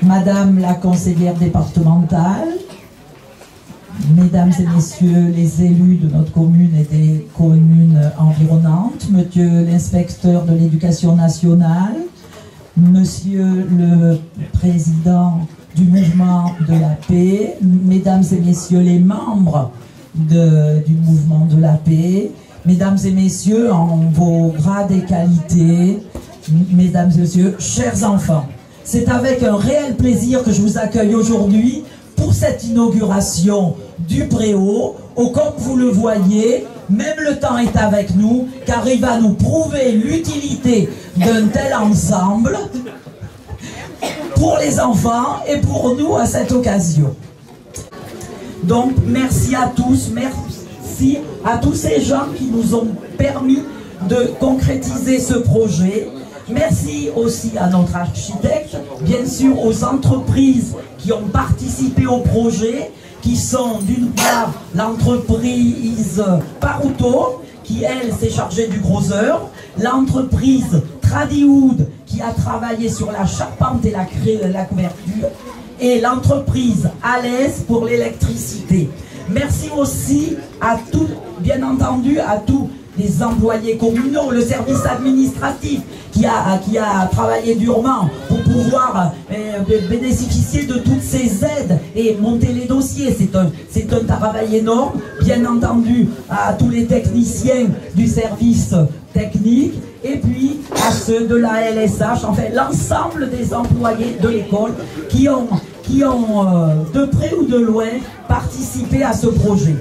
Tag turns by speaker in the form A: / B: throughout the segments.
A: Madame la conseillère départementale, Mesdames et Messieurs les élus de notre commune et des communes environnantes, Monsieur l'inspecteur de l'éducation nationale, Monsieur le président du mouvement de la paix, Mesdames et Messieurs les membres du mouvement de la paix, Mesdames et Messieurs en vos grades et qualités, Mesdames et Messieurs, chers enfants, c'est avec un réel plaisir que je vous accueille aujourd'hui pour cette inauguration du Préau, où comme vous le voyez, même le temps est avec nous, car il va nous prouver l'utilité d'un tel ensemble pour les enfants et pour nous à cette occasion. Donc merci à tous, merci à tous ces gens qui nous ont permis de concrétiser ce projet. Merci aussi à notre architecte, bien sûr aux entreprises qui ont participé au projet, qui sont d'une part l'entreprise Paruto, qui elle s'est chargée du gros œuvre, l'entreprise Tradiwood qui a travaillé sur la charpente et la couverture, et l'entreprise Alès pour l'électricité. Merci aussi à tous, bien entendu, à tous les employés communaux, le service administratif qui a travaillé durement pour pouvoir bénéficier de toutes ces aides et monter les dossiers. C'est un travail énorme. Bien entendu, à tous les techniciens du service technique et puis à ceux de la LSH, enfin l'ensemble des employés de l'école qui ont de près ou de loin participé à ce projet.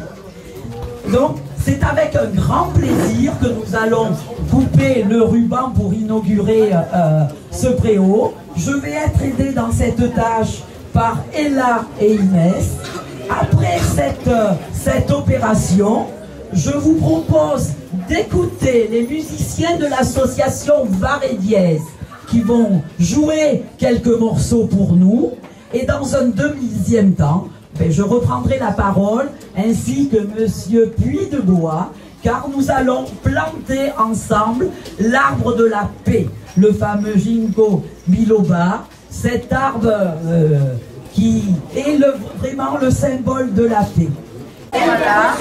A: Donc, c'est avec un grand plaisir que nous allons couper le ruban pour inaugurer ce préau. Je vais être aidé dans cette tâche par Ella et Inès. Après cette opération, je vous propose d'écouter les musiciens de l'association Var et Dièse qui vont jouer quelques morceaux pour nous. Et dans un deuxième temps, je reprendrai la parole, ainsi que Monsieur Puy-de-Bois, car nous allons planter ensemble l'arbre de la paix, le fameux Ginkgo biloba, cet arbre qui est vraiment le symbole de la paix. Et voilà.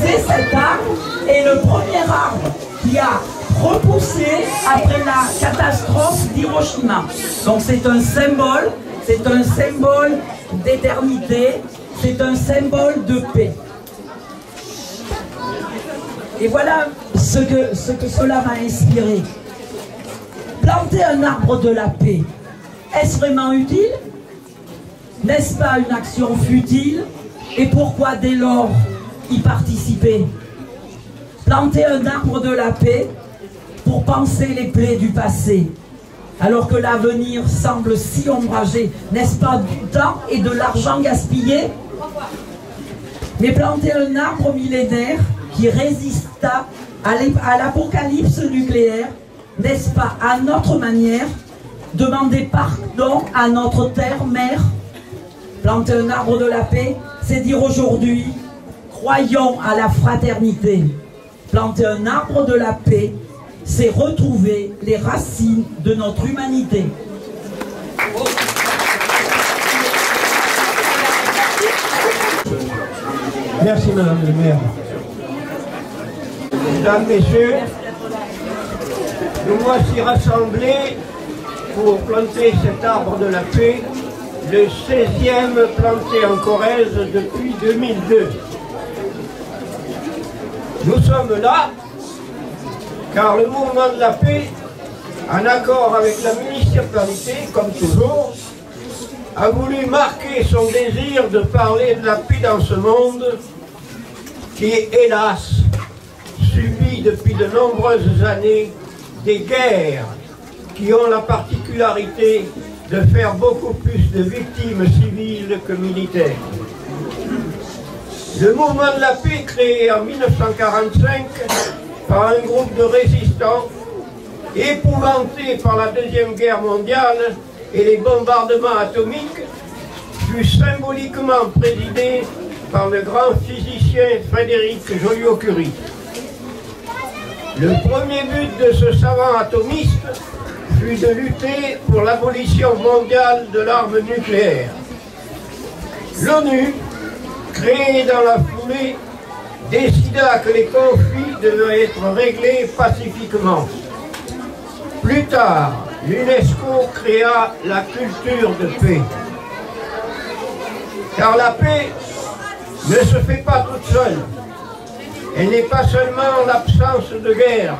A: Cet arbre est le premier arbre qui a repoussé après la catastrophe d'Hiroshima. Donc c'est un symbole d'éternité, c'est un symbole de paix. Et voilà ce que cela m'a inspiré. Planter un arbre de la paix. Est-ce vraiment utile? N'est-ce pas une action futile? Et pourquoi dès lors y participer? Planter un arbre de la paix pour panser les plaies du passé, alors que l'avenir semble si ombragé. N'est-ce pas du temps et de l'argent gaspillé? Mais planter un arbre millénaire qui résista à l'apocalypse nucléaire, n'est-ce pas à notre manière demander pardon à notre terre-mère? Planter un arbre de la paix, c'est dire aujourd'hui, croyons à la fraternité. Planter un arbre de la paix, c'est retrouver les racines de notre humanité.
B: Merci Madame le maire. Mesdames, Messieurs, nous voici rassemblés pour planter cet arbre de la paix, le 16e planté en Corrèze depuis 2002. Nous sommes là car le mouvement de la paix, en accord avec la municipalité, comme toujours, a voulu marquer son désir de parler de la paix dans ce monde qui, hélas, subit depuis de nombreuses années des guerres qui ont la particularité de faire beaucoup plus de victimes civiles que militaires. Le mouvement de la paix, créé en 1945 par un groupe de résistants épouvantés par la Deuxième Guerre mondiale et les bombardements atomiques, fut symboliquement présidé par le grand physicien Frédéric Joliot-Curie. Le premier but de ce savant atomiste fut de lutter pour l'abolition mondiale de l'arme nucléaire. L'ONU, créée dans la foulée, décida que les conflits devaient être réglés pacifiquement. Plus tard, l'UNESCO créa la culture de paix. Car la paix ne se fait pas toute seule. Elle n'est pas seulement l'absence de guerre.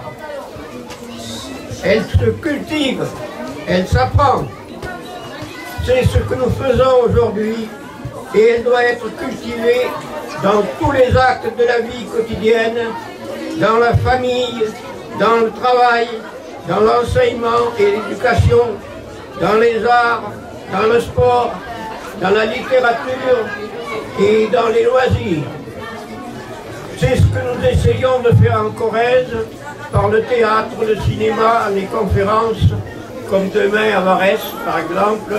B: Elle se cultive, elle s'apprend. C'est ce que nous faisons aujourd'hui et elle doit être cultivée dans tous les actes de la vie quotidienne, dans la famille, dans le travail, dans l'enseignement et l'éducation, dans les arts, dans le sport, dans la littérature et dans les loisirs. C'est ce que nous essayons de faire en Corrèze, par le théâtre, le cinéma, les conférences, comme demain à Varèse, par exemple,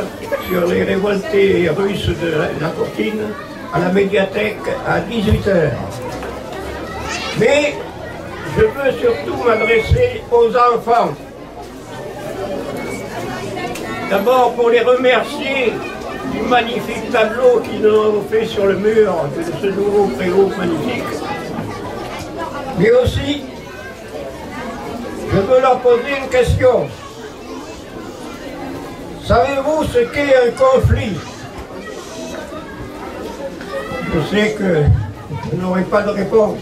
B: sur les révoltés russes de la Courtine, à la médiathèque à 18 h. Mais je veux surtout m'adresser aux enfants. D'abord pour les remercier du magnifique tableau qu'ils ont fait sur le mur de ce nouveau préau magnifique. Mais aussi, je veux leur poser une question. Savez-vous ce qu'est un conflit? Je sais que je n'aurai pas de réponse.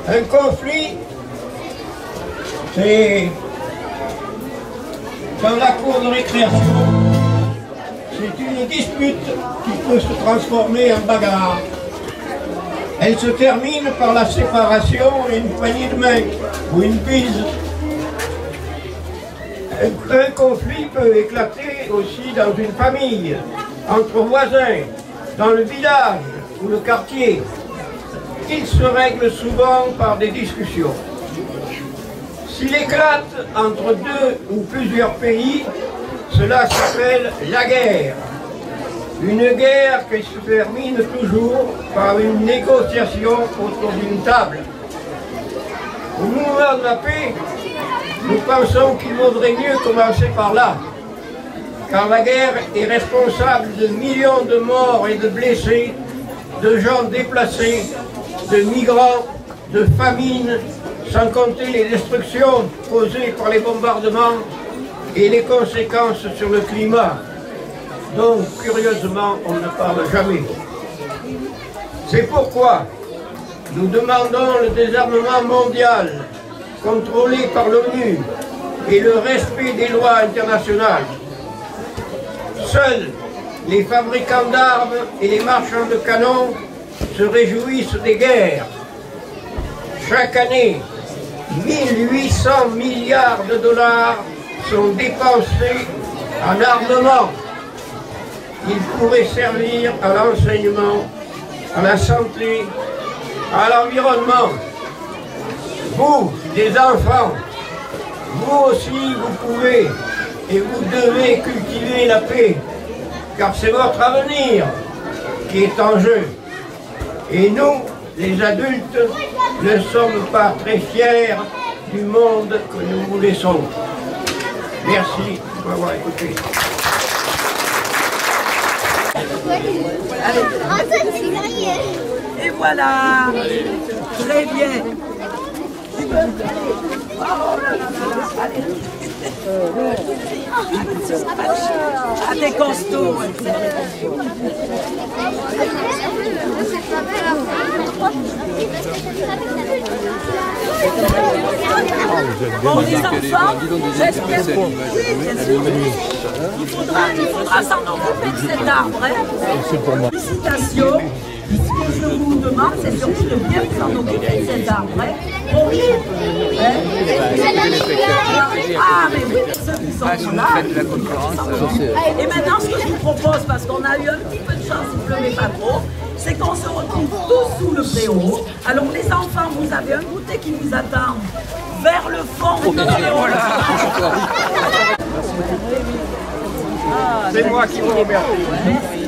B: Un conflit, c'est dans la cour de récréation. C'est une dispute qui peut se transformer en bagarre. Elle se termine par la séparation et une poignée de main ou une bise. Un conflit peut éclater aussi dans une famille, entre voisins, dans le village ou le quartier. Il se règle souvent par des discussions. S'il éclate entre deux ou plusieurs pays, cela s'appelle la guerre. Une guerre qui se termine toujours par une négociation autour d'une table. Au mouvement de la paix, nous pensons qu'il vaudrait mieux commencer par là, car la guerre est responsable de millions de morts et de blessés, de gens déplacés, de migrants, de famines, sans compter les destructions causées par les bombardements et les conséquences sur le climat, dont, curieusement, on ne parle jamais. C'est pourquoi nous demandons le désarmement mondial, contrôlé par l'ONU, et le respect des lois internationales. Seuls les fabricants d'armes et les marchands de canons se réjouissent des guerres. Chaque année, 1800 milliards de dollars sont dépensés en armement. Ils pourraient servir à l'enseignement, à la santé, à l'environnement. Vous, les enfants, vous aussi vous pouvez et vous devez cultiver la paix, car c'est votre avenir qui est en jeu. Et nous, les adultes, ne sommes pas très fiers du monde que nous vous laissons. Merci de m'avoir écouté.
A: Et voilà. Très bien. Ah, des costauds. Bon, les enfants, j'espère que il faudra s'en occuper de cet arbre. Hein. Félicitations. Ce que je vous demande, c'est surtout de bien vous en occuper de cet arbre. Hein. Bon, ah, mais oui, ceux qui sont là. Et maintenant, ce que je vous propose, parce qu'on a eu un petit peu de chance, il ne pleuvait pas trop, c'est qu'on se retrouve tous sous le préau. Alors les enfants, vous avez un goûter qui vous attend vers le fond de préau.
B: C'est moi qui vous remercie.